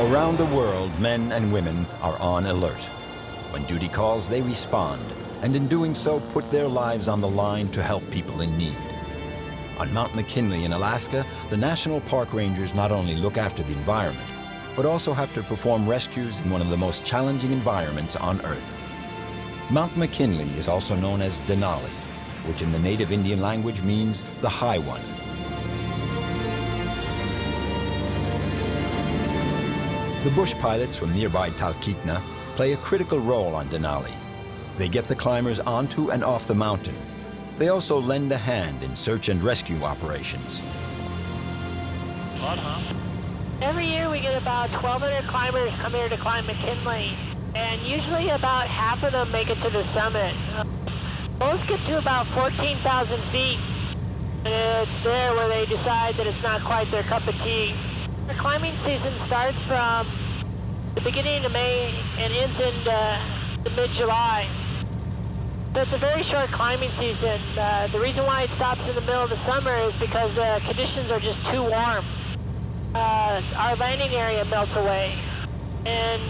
Around the world, men and women are on alert. When duty calls, they respond, and in doing so, put their lives on the line to help people in need. On Mount McKinley in Alaska, the National Park Rangers not only look after the environment, but also have to perform rescues in one of the most challenging environments on Earth. Mount McKinley is also known as Denali, which in the native Indian language means the High One. The bush pilots from nearby Talkeetna play a critical role on Denali. They get the climbers onto and off the mountain. They also lend a hand in search and rescue operations. Every year we get about 1,200 climbers come here to climb McKinley, and usually about half of them make it to the summit. Most get to about 14,000 feet, and it's there where they decide that it's not quite their cup of tea. The climbing season starts from the beginning of May and ends in mid-July. So it's a very short climbing season. The reason why it stops in the middle of the summer is because the conditions are just too warm. Our landing area melts away. And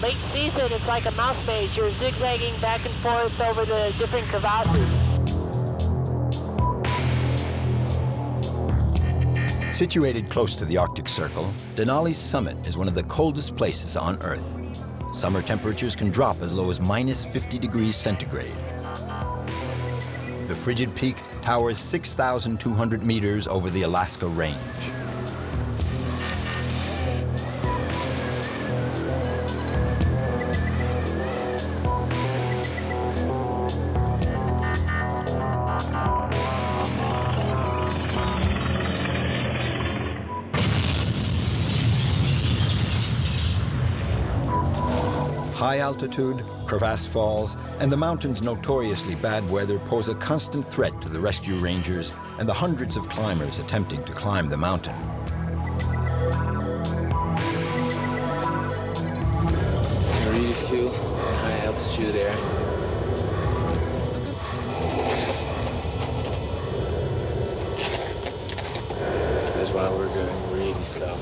late season, it's like a mouse maze. You're zigzagging back and forth over the different crevasses. Situated close to the Arctic Circle, Denali's summit is one of the coldest places on Earth. Summer temperatures can drop as low as -50 degrees centigrade. The frigid peak towers 6,200 meters over the Alaska Range. High altitude, crevasse falls, and the mountain's notoriously bad weather pose a constant threat to the rescue rangers and the hundreds of climbers attempting to climb the mountain. I really feel high altitude there. That's why we're going really slow.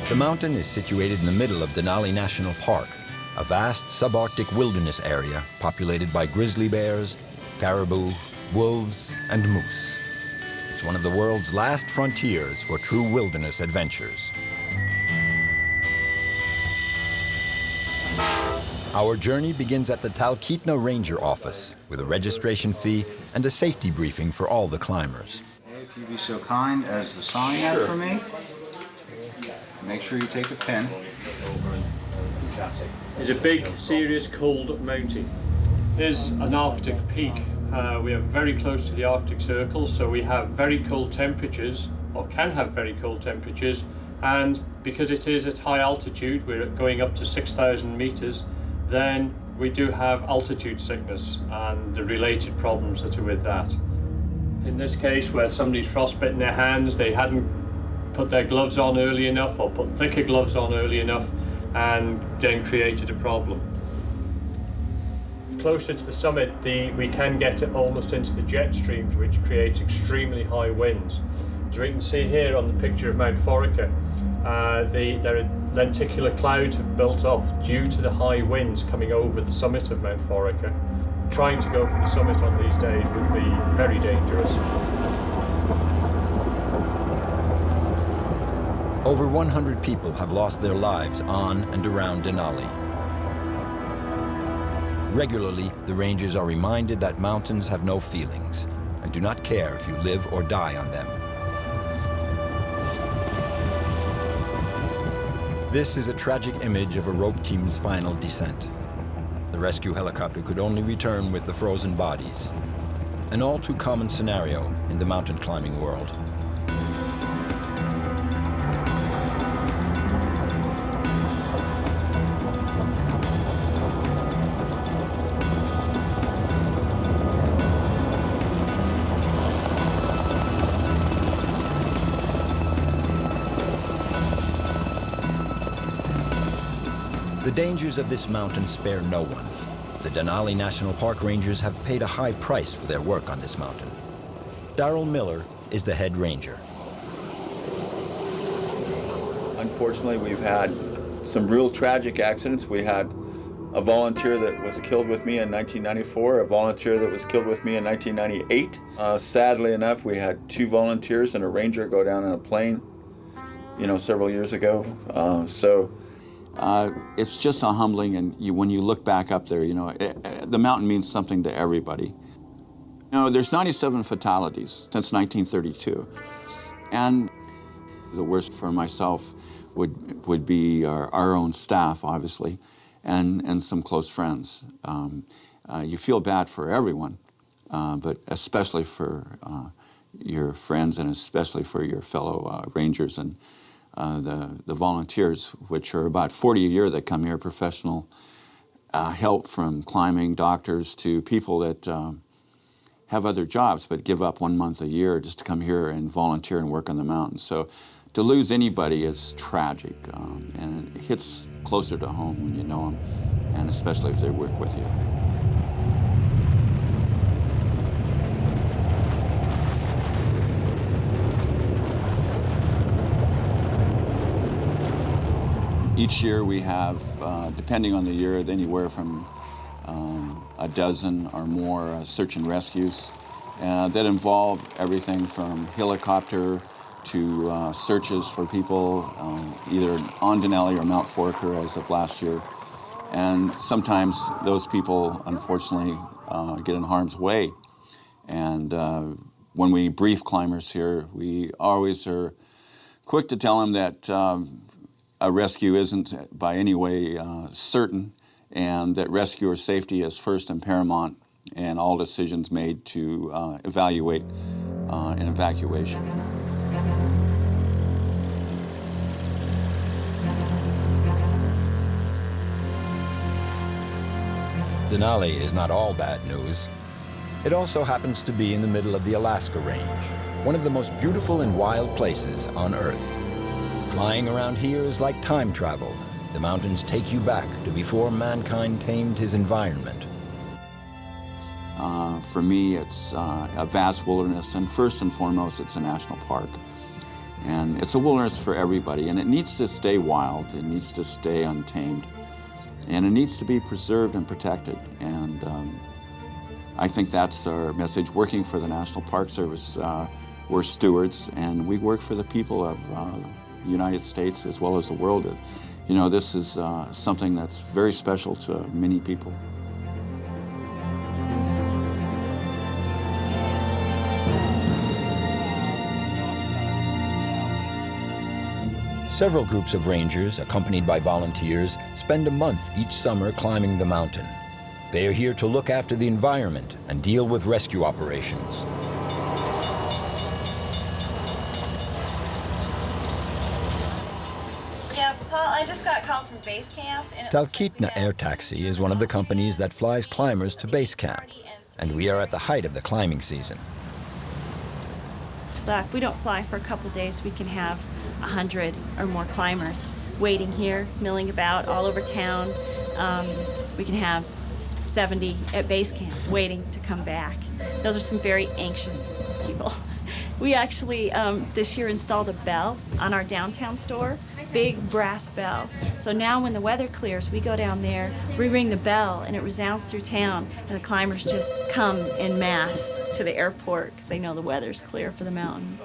The mountain is situated in the middle of Denali National Park, a vast subarctic wilderness area populated by grizzly bears, caribou, wolves, and moose. It's one of the world's last frontiers for true wilderness adventures. Our journey begins at the Talkeetna Ranger Office with a registration fee and a safety briefing for all the climbers. If you'd be so kind as to sign that for me. Make sure you take a pen. It's a big, serious, cold mountain. It is an Arctic peak. We are very close to the Arctic Circle, so we have very cold temperatures, or can have very cold temperatures, and because it is at high altitude, we're going up to 6,000 meters, then we do have altitude sickness and the related problems that are with that. In this case, where somebody's frostbitten their hands, they hadn't put their gloves on early enough or put thicker gloves on early enough, and then created a problem. Closer to the summit, we can get it almost into the jet streams, which creates extremely high winds. As we can see here on the picture of Mount Foraker, there are lenticular clouds have built up due to the high winds coming over the summit of Mount Foraker. Trying to go for the summit on these days would be very dangerous. Over 100 people have lost their lives on and around Denali. Regularly, the rangers are reminded that mountains have no feelings and do not care if you live or die on them. This is a tragic image of a rope team's final descent. The rescue helicopter could only return with the frozen bodies. An all too common scenario in the mountain climbing world. The dangers of this mountain spare no one. The Denali National Park Rangers have paid a high price for their work on this mountain. Darrell Miller is the head ranger. Unfortunately, we've had some real tragic accidents. We had a volunteer that was killed with me in 1994, a volunteer that was killed with me in 1998. Sadly enough, we had 2 volunteers and a ranger go down in a plane, several years ago. It's just a humbling, and when you look back up there, the mountain means something to everybody. There's 97 fatalities since 1932, and the worst for myself would be our own staff, obviously, and some close friends. You feel bad for everyone, but especially for your friends and especially for your fellow rangers and the volunteers, which are about 40 a year that come here, professional help from climbing doctors to people that have other jobs but give up 1 month a year just to come here and volunteer and work on the mountain. So to lose anybody is tragic, and it hits closer to home when you know them, and especially if they work with you. Each year we have, depending on the year, anywhere from a dozen or more search and rescues that involve everything from helicopter to searches for people either on Denali or Mount Forker as of last year. And sometimes those people, unfortunately, get in harm's way. And when we brief climbers here, we always are quick to tell them that a rescue isn't by any way certain, and that rescuer safety is first and paramount, and all decisions made to evaluate an evacuation. Denali is not all bad news. It also happens to be in the middle of the Alaska Range, one of the most beautiful and wild places on Earth. Flying around here is like time travel. The mountains take you back to before mankind tamed his environment. For me, it's a vast wilderness, and first and foremost, it's a national park. And it's a wilderness for everybody, and it needs to stay wild, it needs to stay untamed, and it needs to be preserved and protected. And I think that's our message. Working for the National Park Service, we're stewards, and we work for the people of the United States as well as the world. This is something that's very special to many people. Several groups of rangers, accompanied by volunteers, spend a month each summer climbing the mountain. They are here to look after the environment and deal with rescue operations. Yeah, Paul, I just got called from base camp. Talkeetna Air Taxi is one of the companies that flies climbers to base camp, and we are at the height of the climbing season. If we don't fly for a couple days, we can have 100 or more climbers waiting here, milling about all over town. We can have 70 at base camp waiting to come back. Those are some very anxious people. We actually this year installed a bell on our downtown store, big brass bell. So now when the weather clears, we go down there, we ring the bell, and it resounds through town, and the climbers just come en masse to the airport because they know the weather's clear for the mountain.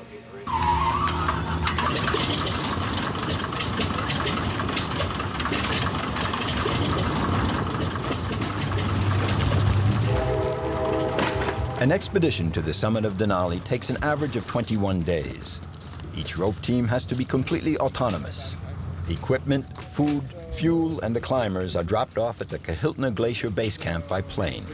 An expedition to the summit of Denali takes an average of 21 days. Each rope team has to be completely autonomous. Equipment, food, fuel, and the climbers are dropped off at the Kahiltna Glacier Base Camp by plane.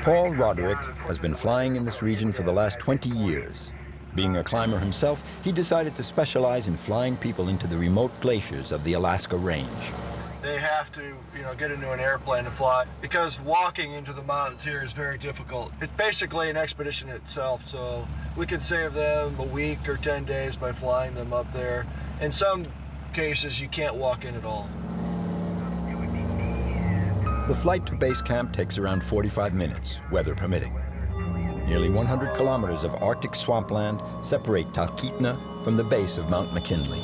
Paul Roderick has been flying in this region for the last 20 years. Being a climber himself, he decided to specialize in flying people into the remote glaciers of the Alaska Range. They have to, get into an airplane to fly because walking into the mountains here is very difficult. It's basically an expedition itself, so we could save them a week or 10 days by flying them up there. In some cases, you can't walk in at all. The flight to base camp takes around 45 minutes, weather permitting. Nearly 100 kilometers of Arctic swampland separate Talkeetna from the base of Mount McKinley.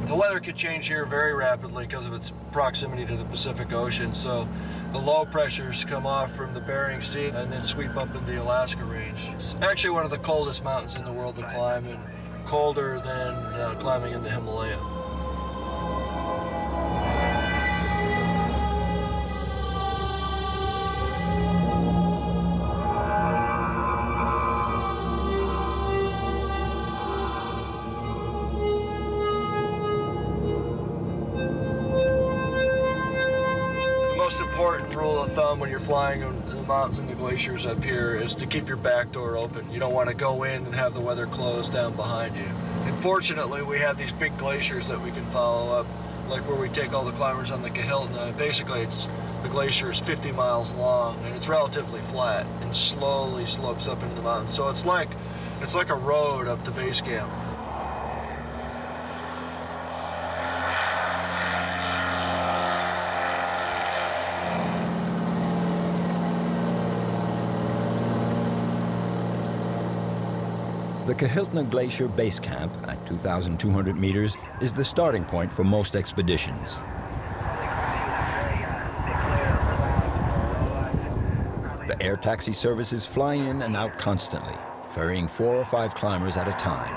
The weather could change here very rapidly because of its proximity to the Pacific Ocean, so the low pressures come off from the Bering Sea and then sweep up in the Alaska Range. It's actually one of the coldest mountains in the world to climb, and colder than climbing in the Himalaya. When you're flying in the mountains and the glaciers up here is to keep your back door open. You don't want to go in and have the weather closed down behind you. And fortunately, we have these big glaciers that we can follow up, like where we take all the climbers on the Kahiltna. Basically, the glacier is 50 miles long and it's relatively flat and slowly slopes up into the mountains. So it's like a road up to base camp. The Kahiltna Glacier Base Camp at 2,200 meters is the starting point for most expeditions. The air taxi services fly in and out constantly, ferrying 4 or 5 climbers at a time.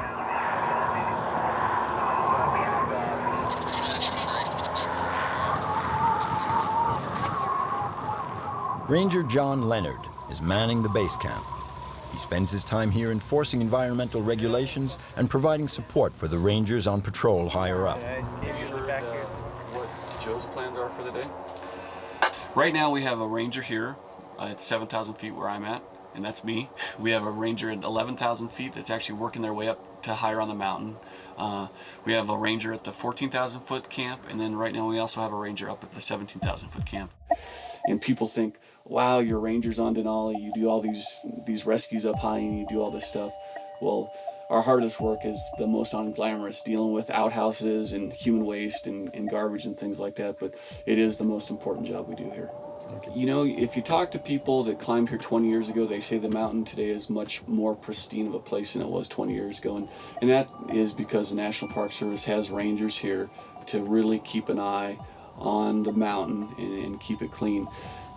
Ranger John Leonard is manning the base camp. He spends his time here enforcing environmental regulations and providing support for the rangers on patrol higher up. What Joe's plans are for the day? Right now we have a ranger here at 7,000 feet where I'm at, and that's me. We have a ranger at 11,000 feet that's actually working their way up to higher on the mountain. We have a ranger at the 14,000 foot camp, and then right now we also have a ranger up at the 17,000 foot camp. And people think, wow, you're rangers on Denali, you do all these rescues up high and you do all this stuff. Well, our hardest work is the most unglamorous, dealing with outhouses and human waste and garbage and things like that, but it is the most important job we do here. If you talk to people that climbed here 20 years ago, they say the mountain today is much more pristine of a place than it was 20 years ago. And that is because the National Park Service has rangers here to really keep an eye on the mountain and keep it clean.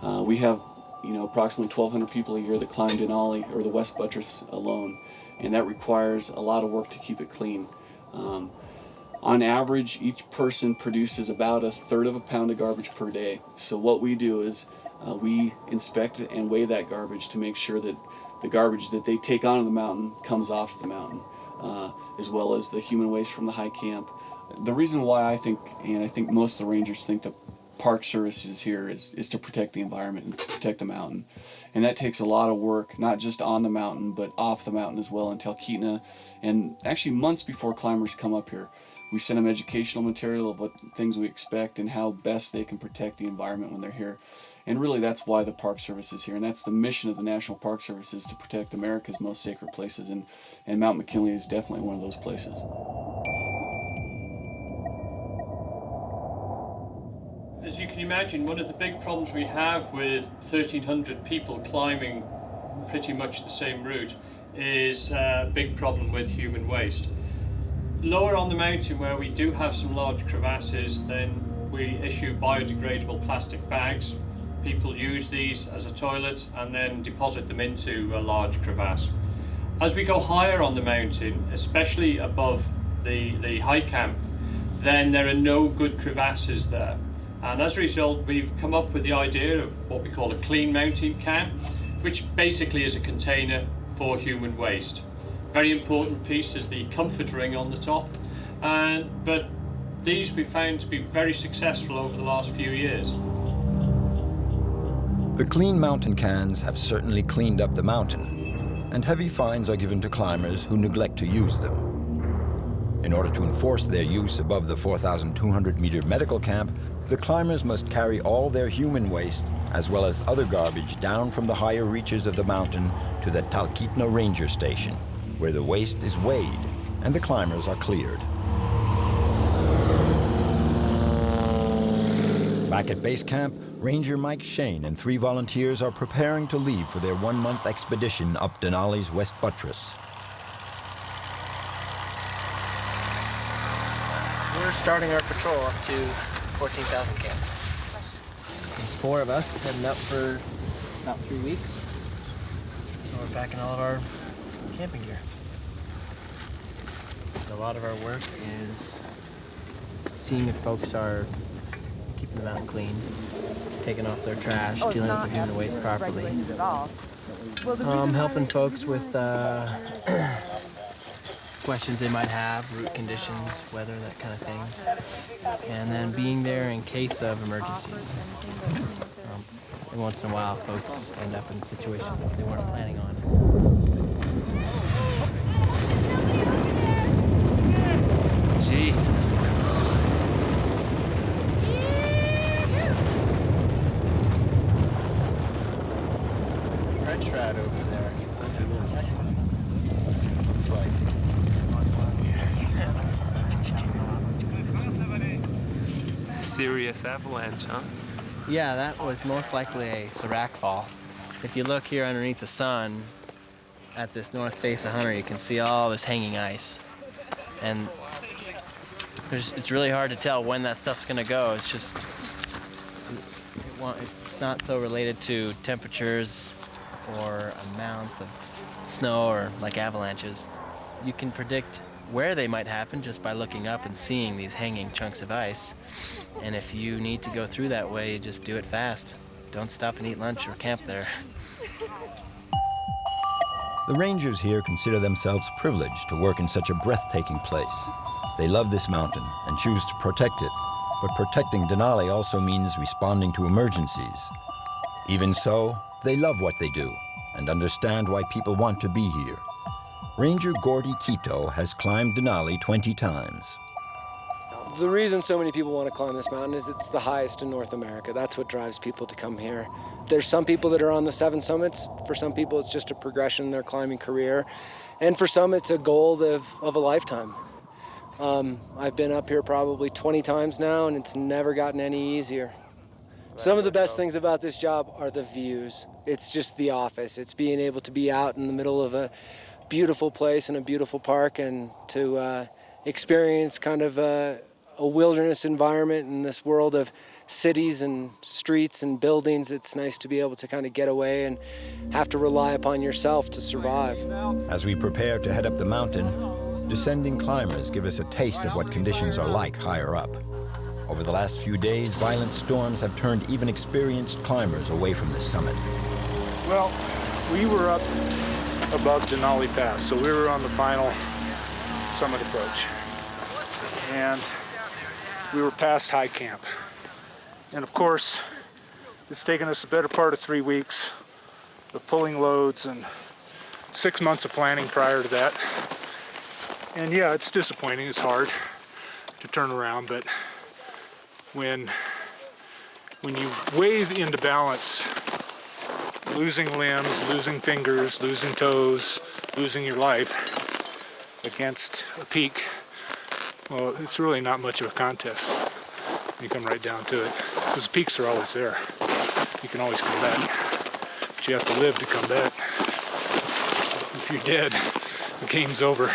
We have, approximately 1,200 people a year that climb Denali or the West Buttress alone, and that requires a lot of work to keep it clean. On average, each person produces about 1/3 of a pound of garbage per day. So what we do is we inspect and weigh that garbage to make sure that the garbage that they take onto the mountain comes off the mountain, as well as the human waste from the high camp. The reason why I think most of the rangers think the Park Service is here is to protect the environment and protect the mountain. And that takes a lot of work, not just on the mountain, but off the mountain as well in Talkeetna. And actually months before climbers come up here, we send them educational material of what things we expect and how best they can protect the environment when they're here. And really that's why the Park Service is here. And that's the mission of the National Park Service, is to protect America's most sacred places. And Mount McKinley is definitely one of those places. As you can imagine, one of the big problems we have with 1,300 people climbing pretty much the same route is a big problem with human waste. Lower on the mountain, where we do have some large crevasses, then we issue biodegradable plastic bags. People use these as a toilet and then deposit them into a large crevasse. As we go higher on the mountain, especially above the high camp, then there are no good crevasses there. And as a result, we've come up with the idea of what we call a clean mountain camp, which basically is a container for human waste. Very important piece is the comfort ring on the top, but these we found to be very successful over the last few years. The clean mountain cans have certainly cleaned up the mountain, and heavy fines are given to climbers who neglect to use them. In order to enforce their use above the 4,200-meter medical camp, the climbers must carry all their human waste, as well as other garbage, down from the higher reaches of the mountain to the Talkeetna Ranger Station, where the waste is weighed and the climbers are cleared. Back at base camp, Ranger Mike Shane and 3 volunteers are preparing to leave for their 1-month expedition up Denali's West Buttress. We're starting our patrol up to 14,000 camp. There's 4 of us heading up for about 3 weeks. So we're packing all of our camping gear. A lot of our work is seeing if folks are keeping the mountain clean, taking off their trash, dealing with their human waste properly. Helping folks with questions they might have, root conditions, weather, that kind of thing. And then being there in case of emergencies. Every once in a while, folks end up in situations that they weren't planning on. Jesus Christ. French rat over there. It's like... Serious avalanche, huh? Yeah, that was most likely a serac fall. If you look here underneath the sun at this north face of Hunter, you can see all this hanging ice. And it's really hard to tell when that stuff's gonna go. It's just, it's not so related to temperatures or amounts of snow or like avalanches. You can predict where they might happen just by looking up and seeing these hanging chunks of ice. And if you need to go through that way, you just do it fast. Don't stop and eat lunch or camp there. The rangers here consider themselves privileged to work in such a breathtaking place. They love this mountain and choose to protect it, but protecting Denali also means responding to emergencies. Even so, they love what they do and understand why people want to be here. Ranger Gordy Quito has climbed Denali 20 times. The reason so many people want to climb this mountain is it's the highest in North America. That's what drives people to come here. There's some people that are on the 7 summits. For some people, it's just a progression in their climbing career. And for some, it's a goal of a lifetime. I've been up here probably 20 times now, and it's never gotten any easier. Some of the best things about this job are the views. It's just the office. It's being able to be out in the middle of a beautiful place in a beautiful park and to experience kind of a wilderness environment in this world of cities and streets and buildings. It's nice to be able to kind of get away and have to rely upon yourself to survive. As we prepare to head up the mountain, descending climbers give us a taste of what conditions are like higher up. Over the last few days, violent storms have turned even experienced climbers away from the summit. Well, we were up above Denali Pass, so we were on the final summit approach. And we were past high camp. And of course, it's taken us the better part of 3 weeks of pulling loads and 6 months of planning prior to that. And yeah, it's disappointing, it's hard to turn around, but when you weigh into balance losing limbs, losing fingers, losing toes, losing your life against a peak, well, it's really not much of a contest. You come right down to it, because the peaks are always there. You can always come back, but you have to live to come back. If you're dead, the game's over.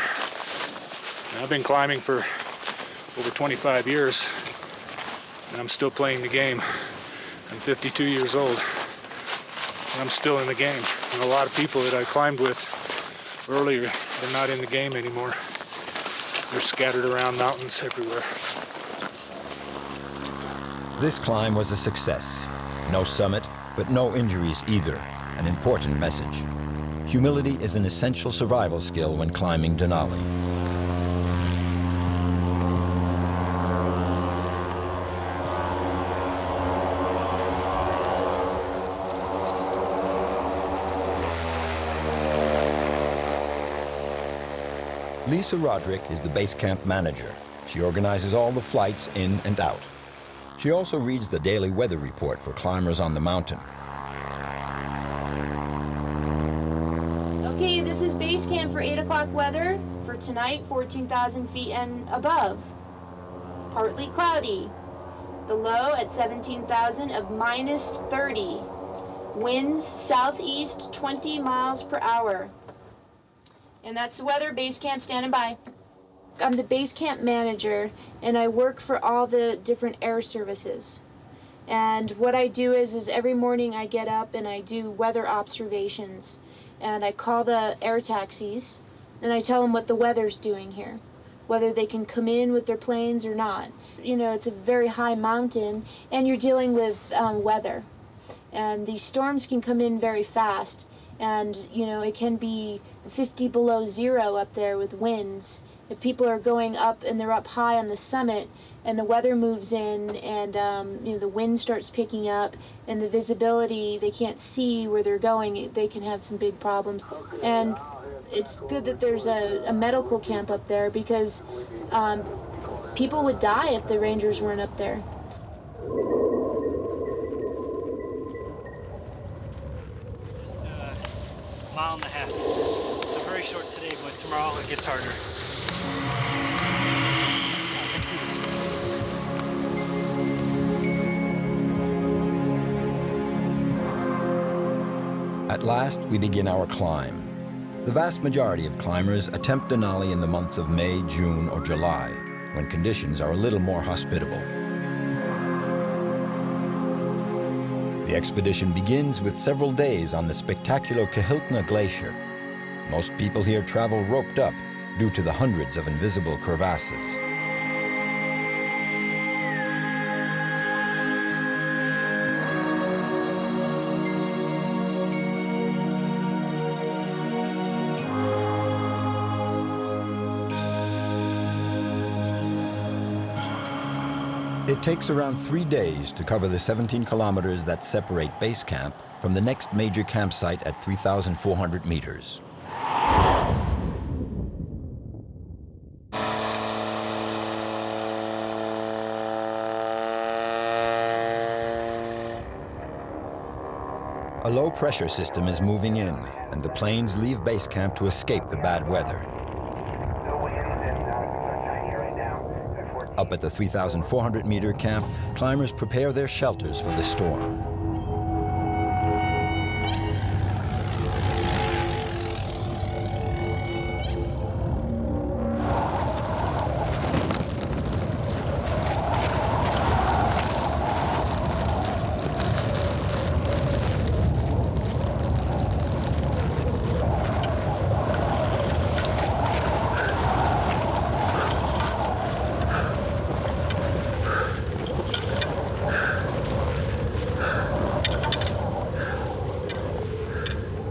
And I've been climbing for over 25 years, and I'm still playing the game. I'm 52 years old, and I'm still in the game. And a lot of people that I climbed with earlier, they're not in the game anymore. They're scattered around mountains everywhere. This climb was a success. No summit, but no injuries either. An important message. Humility is an essential survival skill when climbing Denali. Lisa Roderick is the base camp manager. She organizes all the flights in and out. She also reads the daily weather report for climbers on the mountain. Okay, this is base camp for 8 o'clock weather. For tonight, 14,000 feet and above. Partly cloudy. The low at 17,000 of minus 30. Winds southeast 20 miles per hour. And that's the weather. Base camp standing by. I'm the base camp manager, and I work for all the different air services. And what I do is every morning I get up and I do weather observations. And I call the air taxis, and I tell them what the weather's doing here, whether they can come in with their planes or not. You know, it's a very high mountain, and you're dealing with weather. And these storms can come in very fast, and, you know, it can be 50 below zero up there with winds. If people are going up and they're up high on the summit, and the weather moves in, and you know, the wind starts picking up, and the visibility, they can't see where they're going, they can have some big problems. And it's good that there's a medical camp up there, because people would die if the rangers weren't up there. Just a mile and a half. So very short today, but tomorrow it gets harder. At last, we begin our climb. The vast majority of climbers attempt Denali in the months of May, June, or July, when conditions are a little more hospitable. The expedition begins with several days on the spectacular Kahiltna Glacier. Most people here travel roped up due to the hundreds of invisible crevasses. It takes around 3 days to cover the 17 kilometers that separate base camp from the next major campsite at 3,400 meters. A low-pressure system is moving in, and the planes leave base camp to escape the bad weather. Up at the 3,400-meter camp, climbers prepare their shelters for the storm.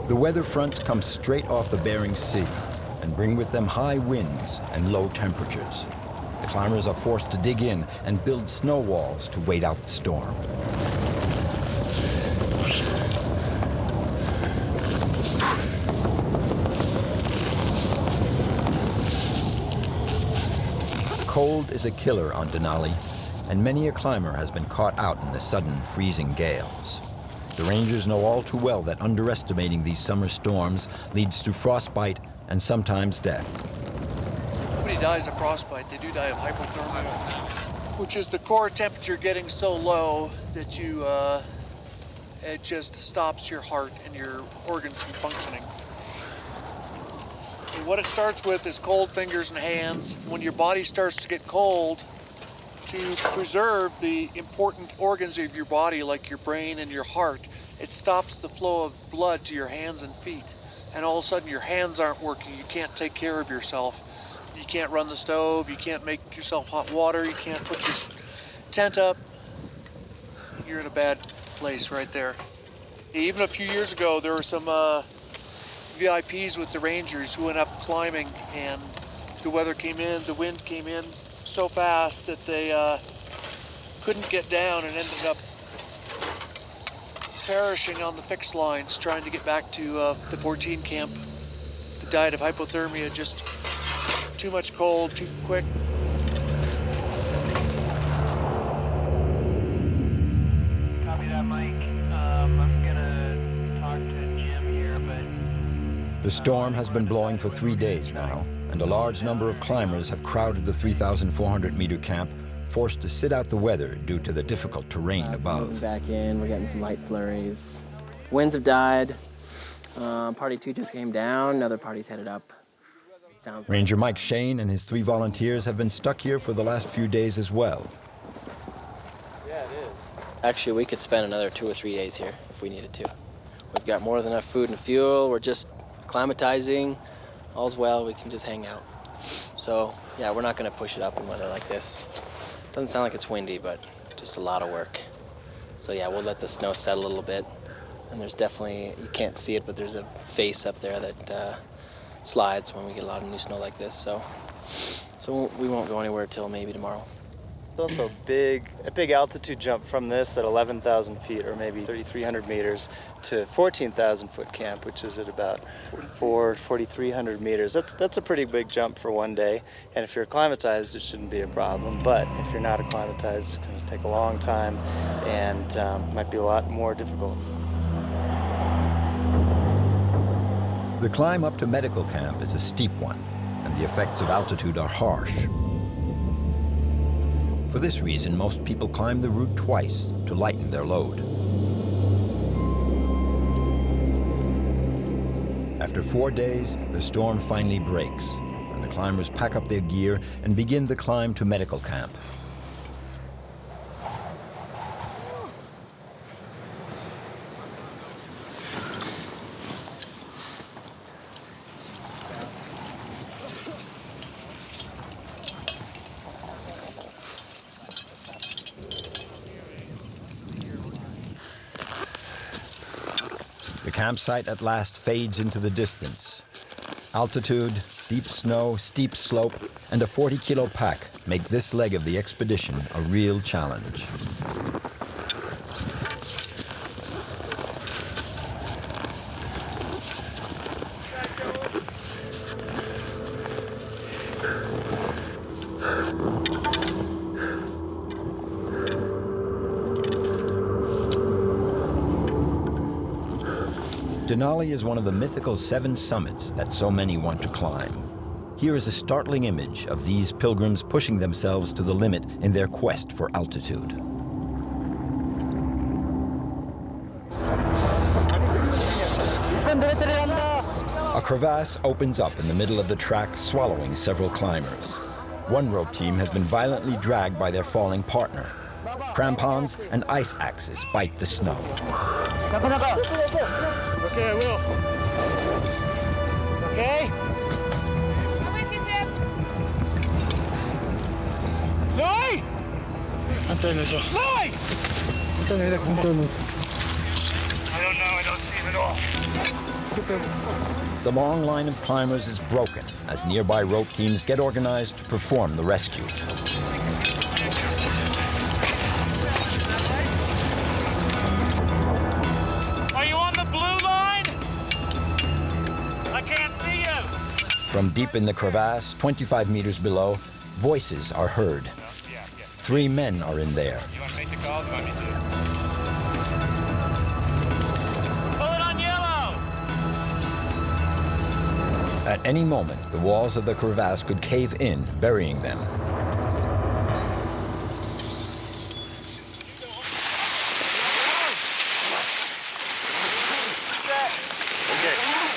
The weather fronts come straight off the Bering Sea and bring with them high winds and low temperatures. The climbers are forced to dig in and build snow walls to wait out the storm. Cold is a killer on Denali, and many a climber has been caught out in the sudden freezing gales. The rangers know all too well that underestimating these summer storms leads to frostbite and sometimes death. Nobody dies of frostbite, they do die of hypothermia, which is the core temperature getting so low that it just stops your heart and your organs from functioning. And what it starts with is cold fingers and hands. When your body starts to get cold, to preserve the important organs of your body, like your brain and your heart, it stops the flow of blood to your hands and feet. And all of a sudden your hands aren't working, you can't take care of yourself. You can't run the stove, you can't make yourself hot water, you can't put your tent up. You're in a bad place right there. Even a few years ago, there were some VIPs with the Rangers who went up climbing, and the weather came in, the wind came in so fast that they couldn't get down and ended up perishing on the fixed lines trying to get back to the 14 camp. They died of hypothermia just too much cold, too quick. Copy that, Mike. I'm gonna talk to Jim here, but... The storm has been blowing for 3 days now, and a large number of climbers have crowded the 3,400-meter camp, forced to sit out the weather due to the difficult terrain above. Moving back in, we're getting some light flurries. Winds have died. Party 2 just came down, another party's headed up. Sounds Ranger Mike Shane and his 3 volunteers have been stuck here for the last few days as well. Yeah, it is. Actually, we could spend another 2 or 3 days here if we needed to. We've got more than enough food and fuel. We're just acclimatizing. All's well, we can just hang out. So, yeah, we're not going to push it up in weather like this. Doesn't sound like it's windy, but just a lot of work. So, yeah, we'll let the snow settle a little bit. And there's definitely, you can't see it, but there's a face up there that slides when we get a lot of new snow like this. So we won't go anywhere till maybe tomorrow. It's also a big altitude jump from this at 11,000 feet, or maybe 3,300 meters, to 14,000 foot camp, which is at about 4,300 meters. That's a pretty big jump for one day. And if you're acclimatized, it shouldn't be a problem. But if you're not acclimatized, it's going to take a long time and might be a lot more difficult. The climb up to medical camp is a steep one, and the effects of altitude are harsh. For this reason, most people climb the route twice to lighten their load. After 4 days, the storm finally breaks, and the climbers pack up their gear and begin the climb to medical camp. The campsite at last fades into the distance. Altitude, deep snow, steep slope, and a 40-kilo pack make this leg of the expedition a real challenge. Denali is one of the mythical 7 summits that so many want to climb. Here is a startling image of these pilgrims pushing themselves to the limit in their quest for altitude. A crevasse opens up in the middle of the track, swallowing several climbers. One rope team has been violently dragged by their falling partner. Crampons and ice axes bite the snow. Okay, I will. Okay? Noi! Noi! I don't know, I don't see him at all. The long line of climbers is broken as nearby rope teams get organized to perform the rescue. From deep in the crevasse, 25 meters below, voices are heard. 3 men are in there. You want to make the call? Do you want me to? Pull it on yellow! At any moment, the walls of the crevasse could cave in, burying them.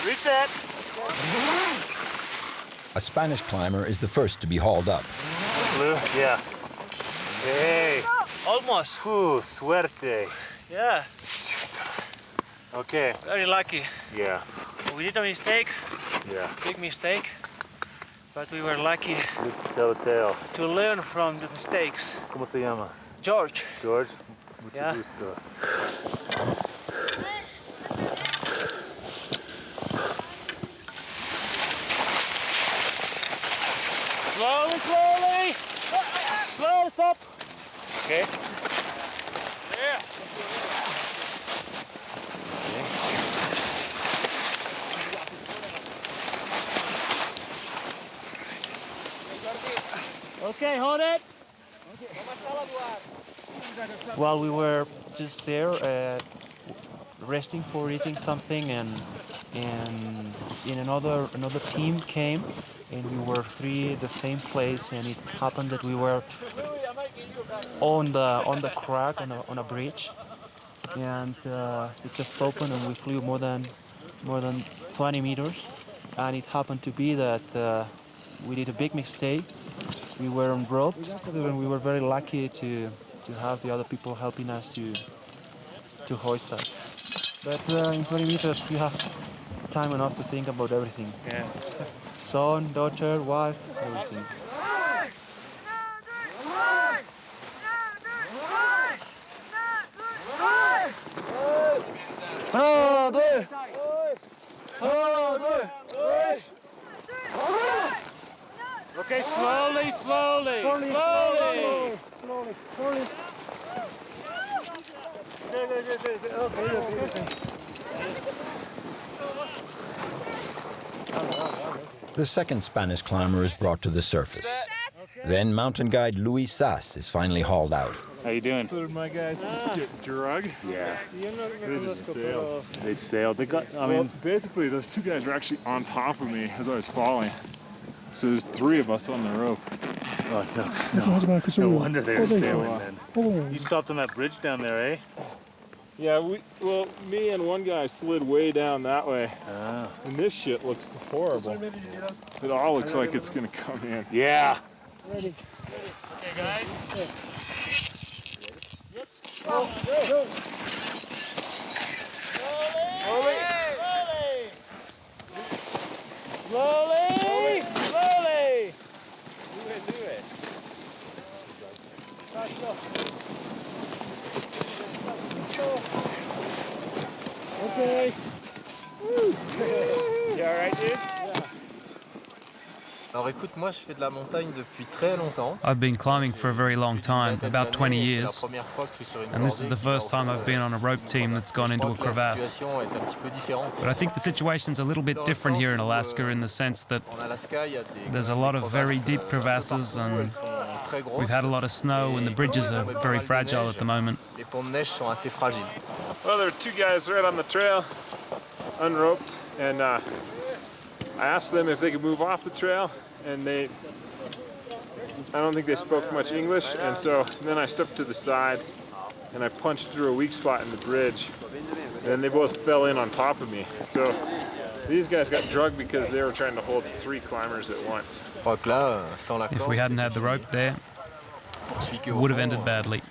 Reset. A Spanish climber is the first to be hauled up. Blue? Yeah. Hey. Almost. Ooh, suerte. Yeah. Okay. Very lucky. Yeah. We did a mistake. Yeah. Big mistake. But we were lucky. Live to tell the tale. To learn from the mistakes. ¿Cómo se llama? George. George. Mucho gusto. Slowly, slowly! Slowly, stop! Okay. Yeah. Okay, hold it. While we were just there, resting for eating something, and another team came, and we were three at the same place, and it happened that we were on the crack on a bridge, and it just opened, and we flew more than 20 meters, and it happened to be that we did a big mistake. We were on rope, and we were very lucky to have the other people helping us to hoist us. But in 20 meters, you have time enough to think about everything. Yeah. Son, daughter, wife, everything. Okay, slowly. The second Spanish climber is brought to the surface. Then mountain guide Luis Sass is finally hauled out. How you doing? So did my guys just get drug? Yeah. They just sailed. They sailed. They got, basically, those two guys were actually on top of me as I was falling. So there's three of us on the rope. Oh, no wonder they were sailing then. You stopped on that bridge down there, eh? Yeah, me and one guy slid way down that way. Ah. And this shit looks horrible. It all looks like it's gonna come in. Yeah. Ready. Okay, guys. Yep. Go. Slowly. Do it. Okay. You all right, dude? Alors écoute, moi je fais de la montagne depuis très longtemps. I've been climbing for a very long time, about 20 years, and this is the first time I've been on a rope team that's gone into a crevasse. But I think the situation's a little bit different here in Alaska in the sense that there's a lot of very deep crevasses, and we've had a lot of snow, and the bridges are very fragile at the moment. Well, there are two guys right on the trail, unroped, and I asked them if they could move off the trail, and I don't think they spoke much English, and so then I stepped to the side and I punched through a weak spot in the bridge, and then they both fell in on top of me. So these guys got drugged because they were trying to hold three climbers at once. If we hadn't had the rope there, it would have ended badly.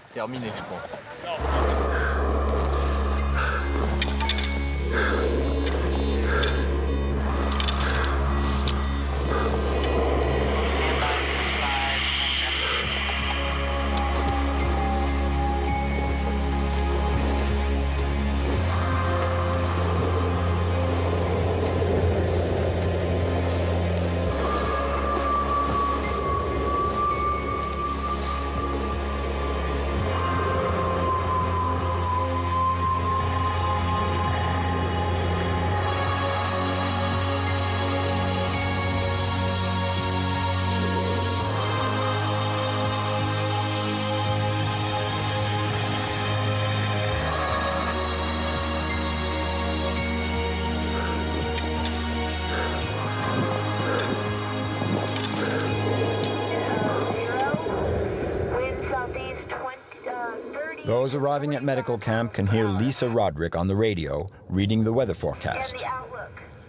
Those arriving at medical camp can hear Lisa Roderick on the radio reading the weather forecast.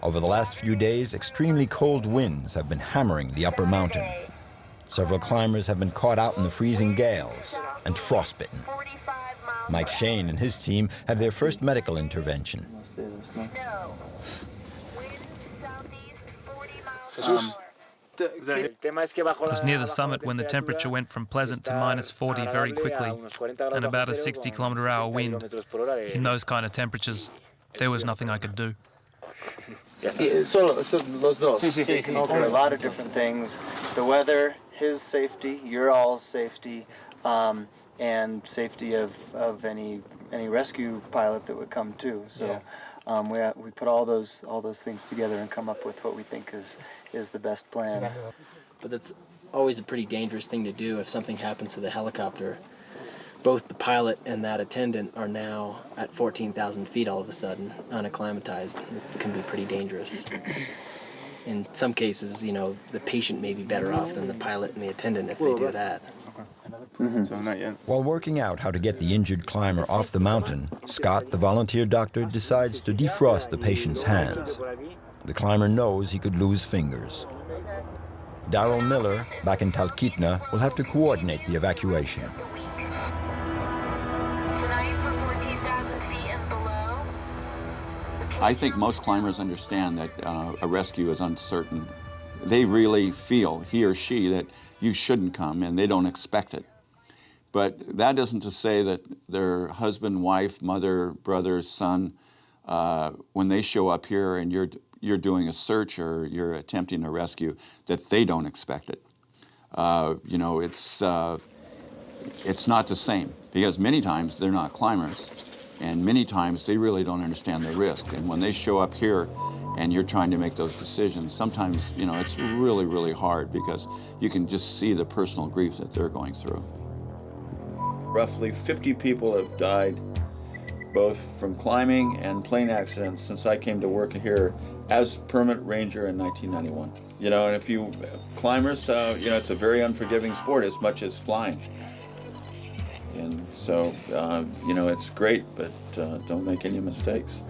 Over the last few days, extremely cold winds have been hammering the upper mountain. Several climbers have been caught out in the freezing gales and frostbitten. Mike Shane and his team have their first medical intervention. It was near the summit when the temperature went from pleasant to -40 very quickly, and about a 60-kilometer-hour wind. In those kind of temperatures, there was nothing I could do. Taking over a lot of different things. The weather, his safety, your all's safety, and safety of any rescue pilot that would come too. So we put all those things together and come up with what we think is the best plan. But always a pretty dangerous thing to do if something happens to the helicopter. Both the pilot and that attendant are now at 14,000 feet all of a sudden, unacclimatized. It can be pretty dangerous. In some cases, you know, the patient may be better off than the pilot and the attendant if they do that. So not yet. While working out how to get the injured climber off the mountain, Scott, the volunteer doctor, decides to defrost the patient's hands. The climber knows he could lose fingers. Darrell Miller, back in Talkeetna, will have to coordinate the evacuation. I think most climbers understand that a rescue is uncertain. They really feel, he or she, that you shouldn't come, and they don't expect it. But that isn't to say that their husband, wife, mother, brother, son, when they show up here and you're doing a search or you're attempting a rescue, that they don't expect it. You know, it's not the same, because many times they're not climbers, and many times they really don't understand the risk. And when they show up here and you're trying to make those decisions, sometimes, you know, it's really, really hard, because you can just see the personal grief that they're going through. Roughly 50 people have died, both from climbing and plane accidents, since I came to work here as permit ranger in 1991. You know, and if you climbers, you know, it's a very unforgiving sport as much as flying. And so, you know, it's great, but don't make any mistakes.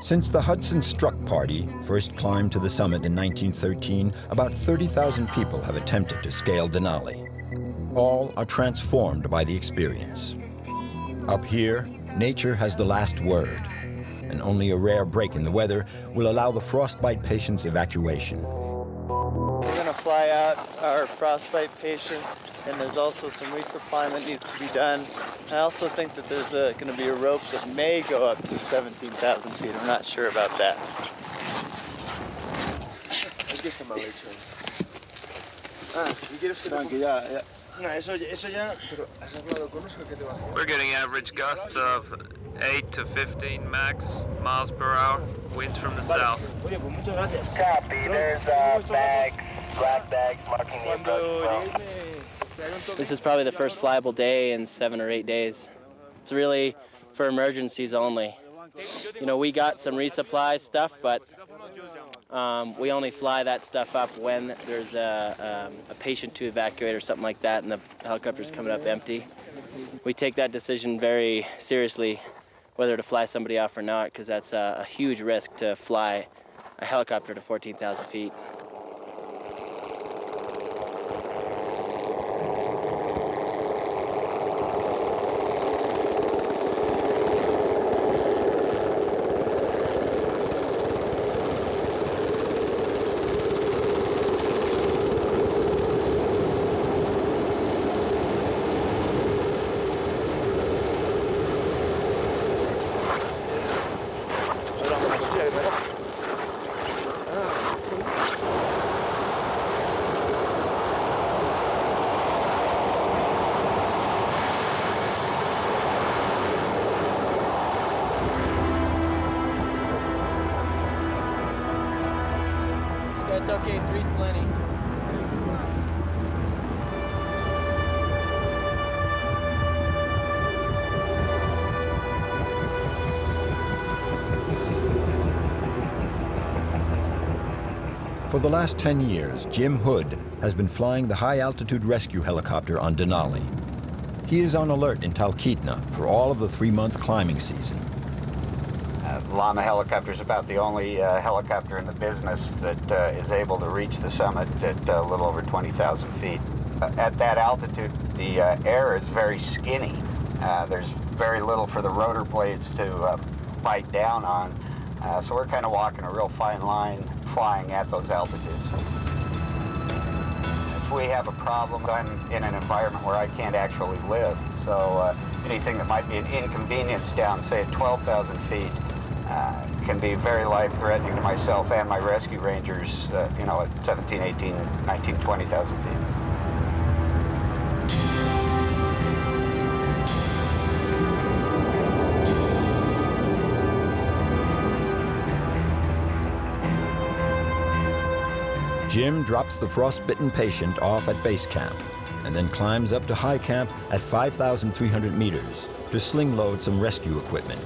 Since the Hudson Struck Party first climbed to the summit in 1913, about 30,000 people have attempted to scale Denali. All are transformed by the experience. Up here, nature has the last word, and only a rare break in the weather will allow the frostbite patient's evacuation. We're going to fly out our frostbite patient, and there's also some resupply that needs to be done. I also think that there's going to be a rope that may go up to 17,000 feet. I'm not sure about that. We're getting average gusts of 8 to 15 max miles per hour, winds from the south. Copy, there's bags, black bags marking the approach as well. This is probably the first flyable day in 7 or 8 days. It's really for emergencies only. You know, we got some resupply stuff, but we only fly that stuff up when there's a patient to evacuate or something like that and the helicopter's coming up empty. We take that decision very seriously, whether to fly somebody off or not, because that's a huge risk to fly a helicopter to 14,000 feet. It's okay, 3's plenty. For the last 10 years, Jim Hood has been flying the high-altitude rescue helicopter on Denali. He is on alert in Talkeetna for all of the 3-month climbing season. Llama helicopter is about the only helicopter in the business that is able to reach the summit at a little over 20,000 feet. At that altitude, the air is very skinny. There's very little for the rotor blades to bite down on, so we're kind of walking a real fine line flying at those altitudes. If we have a problem, I'm in an environment where I can't actually live, so anything that might be an inconvenience down, say, at 12,000 feet, can be very life-threatening to myself and my rescue rangers, you know, at 17, 18, 19, 20,000 feet. Jim drops the frostbitten patient off at base camp and then climbs up to high camp at 5,300 meters to sling load some rescue equipment.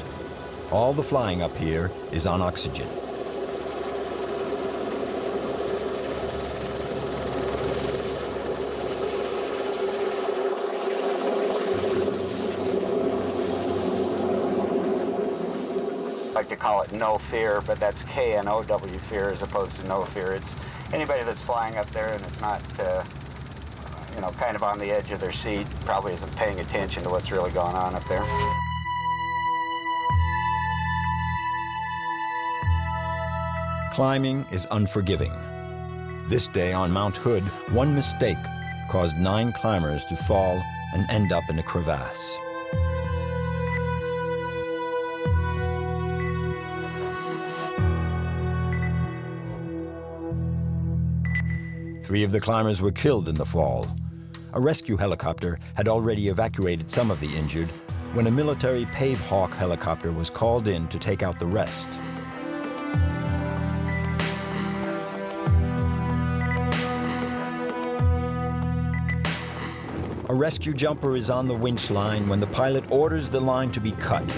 All the flying up here is on oxygen. I like to call it no fear, but that's K-N-O-W fear as opposed to no fear. It's anybody that's flying up there and it's not, you know, kind of on the edge of their seat, probably isn't paying attention to what's really going on up there. Climbing is unforgiving. This day on Mount Hood, one mistake caused 9 climbers to fall and end up in a crevasse. Three of the climbers were killed in the fall. A rescue helicopter had already evacuated some of the injured when a military Pave Hawk helicopter was called in to take out the rest. A rescue jumper is on the winch line when the pilot orders the line to be cut.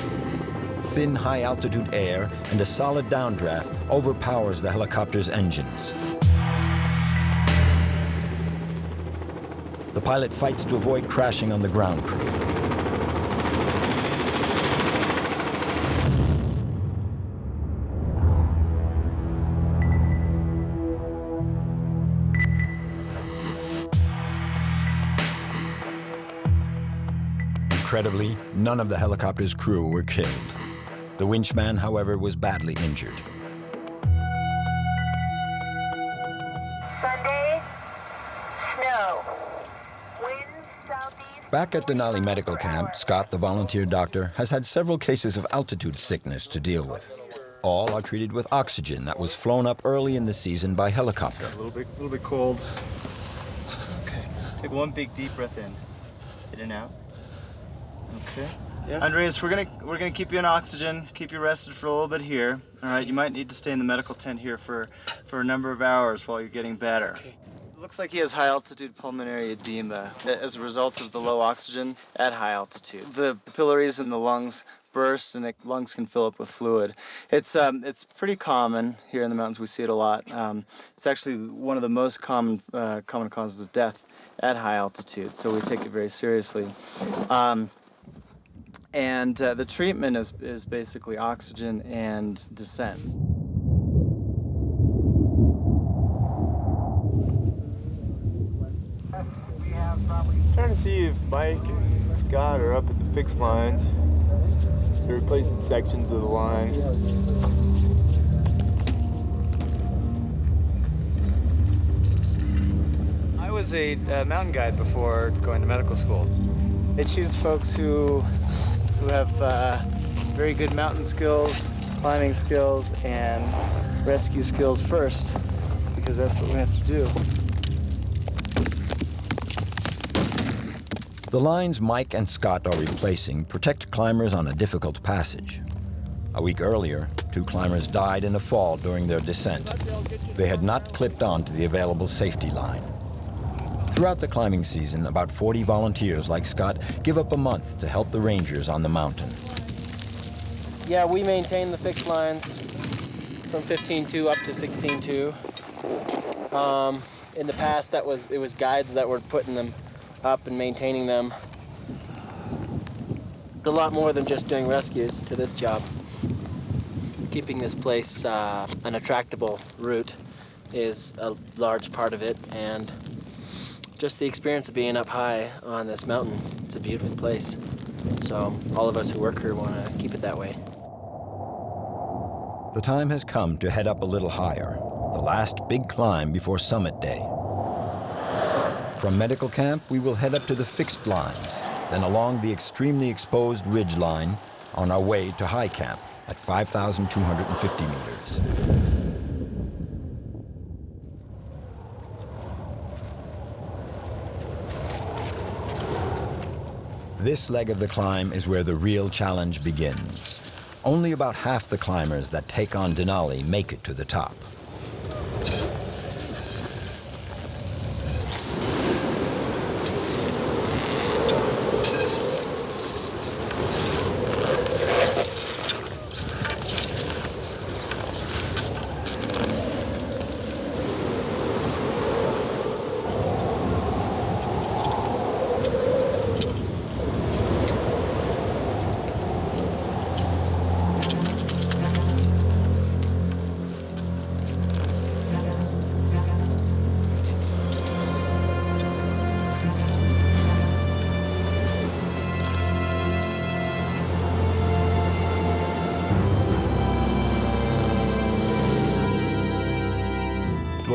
Thin, high-altitude air and a solid downdraft overpowers the helicopter's engines. The pilot fights to avoid crashing on the ground crew. Incredibly, none of the helicopter's crew were killed. The winchman, however, was badly injured. Sunday, snow. Wind southeast. Back at Denali Medical Camp, Scott, the volunteer doctor, has had several cases of altitude sickness to deal with. All are treated with oxygen that was flown up early in the season by helicopter. A little bit cold. Okay. Take one big deep breath in. In and out. Okay. Yeah. Andreas, we're gonna keep you on oxygen, keep you rested for a little bit here. All right. You might need to stay in the medical tent here for a number of hours while you're getting better. Okay. It looks like he has high altitude pulmonary edema as a result of the low oxygen at high altitude. The capillaries in the lungs burst and the lungs can fill up with fluid. It's pretty common here in the mountains. We see it a lot. It's actually one of the most common causes of death at high altitude. So we take it very seriously. And the treatment is basically oxygen and descent. Trying to see if Mike and Scott are up at the fixed lines. They're replacing sections of the line. I was a mountain guide before going to medical school. They choose folks who have very good mountain skills, climbing skills, and rescue skills first, because that's what we have to do. The lines Mike and Scott are replacing protect climbers on a difficult passage. A week earlier, 2 climbers died in a fall during their descent. They had not clipped onto the available safety line. Throughout the climbing season, about 40 volunteers like Scott give up a month to help the rangers on the mountain. Yeah, we maintain the fixed lines from 15.2 up to 16.2. In the past, it was guides that were putting them up and maintaining them. A lot more than just doing rescues to this job. Keeping this place an attractable route is a large part of it, and just the experience of being up high on this mountain. It's a beautiful place. So all of us who work here want to keep it that way. The time has come to head up a little higher, the last big climb before summit day. From medical camp, we will head up to the fixed lines, then along the extremely exposed ridge line on our way to high camp at 5,250 meters. This leg of the climb is where the real challenge begins. Only about half the climbers that take on Denali make it to the top.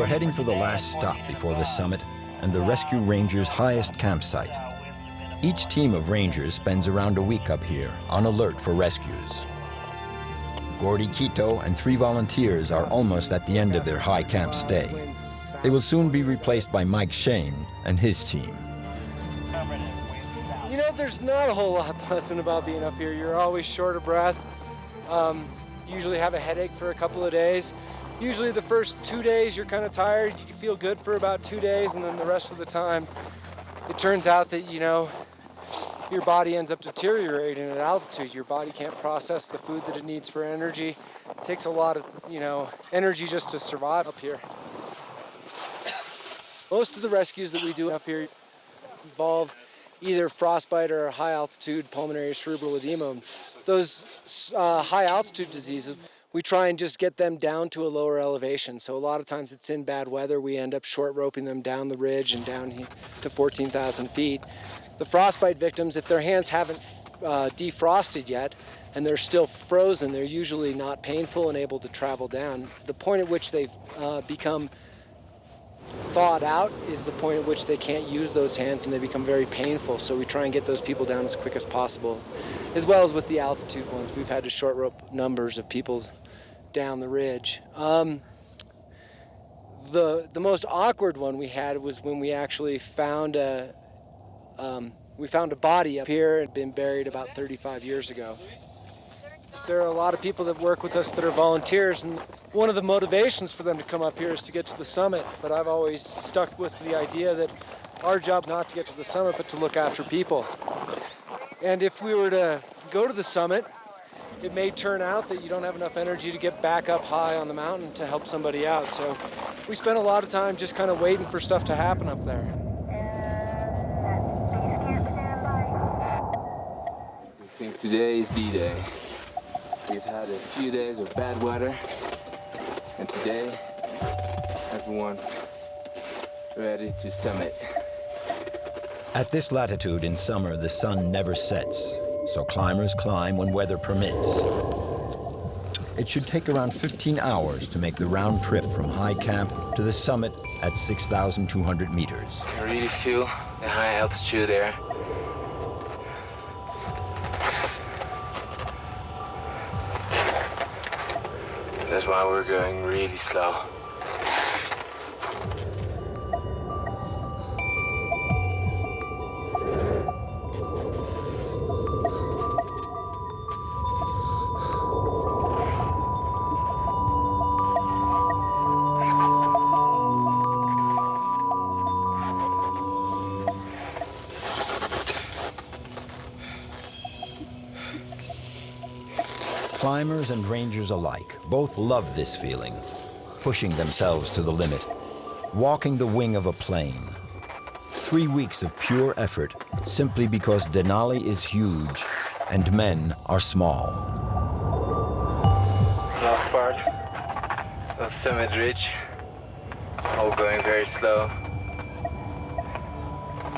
heading for the last stop before the summit and the rescue rangers' highest campsite. Each team of rangers spends around a week up here on alert for rescues. Gordy Quito and 3 volunteers are almost at the end of their high camp stay. They will soon be replaced by Mike Shane and his team. You know, there's not a whole lot pleasant about being up here. You're always short of breath. Usually have a headache for a couple of days. Usually the first 2 days you're kind of tired. You feel good for about 2 days, and then the rest of the time it turns out that, you know, your body ends up deteriorating at altitude. Your body can't process the food that it needs for energy. It takes a lot of, you know, energy just to survive up here. Most of the rescues that we do up here involve either frostbite or high altitude pulmonary cerebral edema. Those high altitude diseases, we try and just get them down to a lower elevation. So a lot of times it's in bad weather. We end up short roping them down the ridge and down to 14,000 feet. The frostbite victims, if their hands haven't defrosted yet and they're still frozen, they're usually not painful and able to travel down. The point at which they've become thawed out is the point at which they can't use those hands and they become very painful. So we try and get those people down as quick as possible. As well as with the altitude ones, we've had to short rope numbers of people down the ridge. The most awkward one we had was when we actually found a body up here. It had been buried about 35 years ago. There are a lot of people that work with us that are volunteers, and one of the motivations for them to come up here is to get to the summit. But I've always stuck with the idea that our job not to get to the summit, but to look after people. And if we were to go to the summit, it may turn out that you don't have enough energy to get back up high on the mountain to help somebody out. So we spend a lot of time just kind of waiting for stuff to happen up there. We think today is D-Day. We've had a few days of bad weather, and today, everyone ready to summit. At this latitude in summer, the sun never sets, so climbers climb when weather permits. It should take around 15 hours to make the round trip from high camp to the summit at 6,200 meters. I really feel the high altitude there. That's why we're going really slow. Climbers and rangers alike both love this feeling, pushing themselves to the limit, walking the wing of a plane. 3 weeks of pure effort simply because Denali is huge and men are small. Last part of Summit Ridge, all going very slow.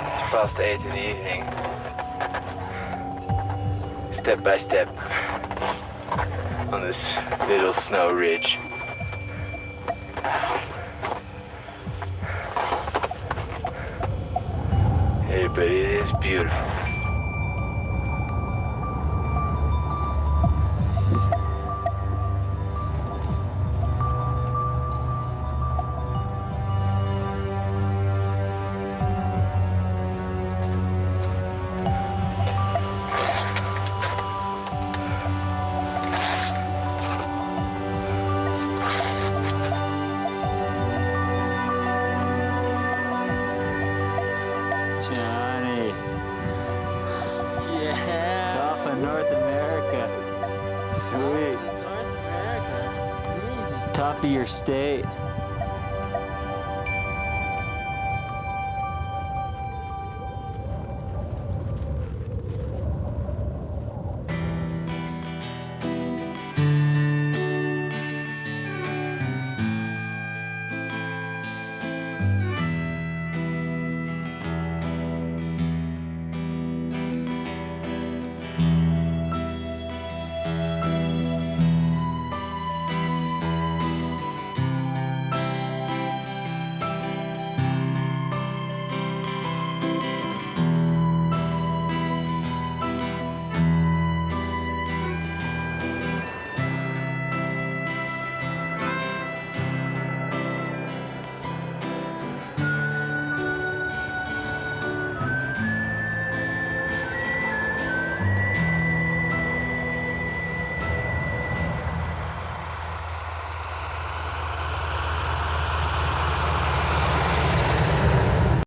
It's past 8 in the evening. Step by step on this little snow ridge. Hey, but it is beautiful. Johnny. Yeah. Top of North America. Sweet. North America. Amazing. Top of your state.